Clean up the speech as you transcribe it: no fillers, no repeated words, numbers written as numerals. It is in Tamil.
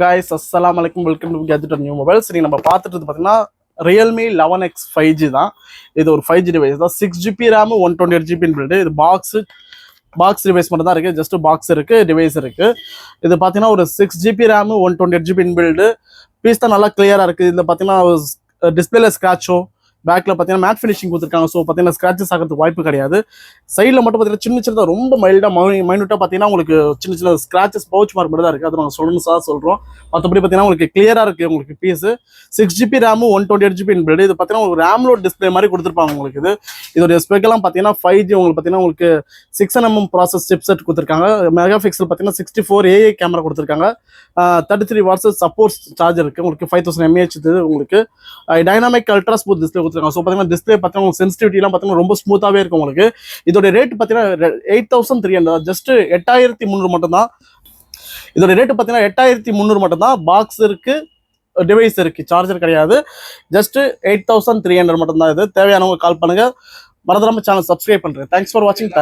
guys, assalamu alaikum. Welcome to Gadget and New Mobiles. இன்னைக்கு நம்ம பார்த்துட்டு பார்த்தீங்கன்னா Realme 11X 5G தான். இது ஒரு 5G டிவைஸ் தான். 6GB RAM 128GB build. இது பாக்ஸ் டிவைஸ் மட்டும் தான் இருக்கு. ஜஸ்ட் பாக்ஸ் இருக்கு, டிவைஸ் இருக்கு. இது பார்த்தீங்கன்னா ஒரு 6GB RAM 128GB build. Piece தான் நல்லா கிளியரா இருக்கு. இதுல பார்த்தீங்கன்னா டிஸ்பிளேல ஸ்கிராச்சோ பேக்ல பார்த்தீங்கன்னா மேட் ஃபினிஷிங் கொடுத்துருக்காங்க. ஸோ பார்த்தீங்கன்னா ஸ்கிராச்சஸ் ஆகிறதுக்கு வாய்ப்பு கிடையாது. சைடில் மட்டும் பார்த்தீங்கன்னா சின்னதாக ரொம்ப மைனூட்டாக பார்த்தீங்கன்னா உங்களுக்கு சின்ன ஸ்கிராச்சஸ் பவுச் மார்க் மட்டும் தான் இருக்குது. அது நாங்கள் சொல்கிறோம். மற்றபடி பார்த்தீங்கன்னா உங்களுக்கு கிளியராக இருக்குது. உங்களுக்கு piece 6GB RAM 128GB build. இது பார்த்தீங்கன்னா உங்களுக்கு ரேம்லோட் டிஸ்பிளே மாதிரி கொடுத்துருப்பாங்க. உங்களுக்கு இதோட ஸ்பெக்கெல்லாம் பார்த்தீங்கன்னா 5G உங்களுக்கு பார்த்தீங்கன்னா உங்களுக்கு 6nm ப்ராசஸ் சிப்செட் கொடுத்துருக்காங்க. மெகா பிக்சல் பார்த்தீங்கன்னா 64 AI கேமரா கொடுத்துருக்காங்க. 33 வாட்ஸ் சப்போர்ட் சார்ஜர் இருக்குது. உங்களுக்கு 5000 mAh இது உங்களுக்கு டைனாமிக் அல்ட்ரா ஸ்மூத் டிஸ்பிளே கொடுத்துருக்காங்க. ஸோ பார்த்தீங்கன்னா டிஸ்பிளே பார்த்தீங்கன்னா சென்சிட்டிவிட்டிலாம் பார்த்தீங்கன்னா ரொம்ப ஸ்மூத்தாகவே இருக்கும். உங்களுக்கு இதோட ரேட் பார்த்தீங்கன்னா 8300, ஜஸ்ட் 8300 மட்டும்தான். இதோட ரேட்டு பார்த்தீங்கன்னா 8300 மட்டும்தான். பாக்ஸ் இருக்கு, டிவைஸ் இருக்கு, சார்ஜர் கிடையாது. ஜஸ்ட் 8300 மட்டும்தான். இது தேவையானவங்க கால் பண்ணுங்க. மறந்துடாம சேனல் சப்ஸ்கிரைப் பண்ணுறேன். தேங்க்ஸ் ஃபார் வாட்சிங்.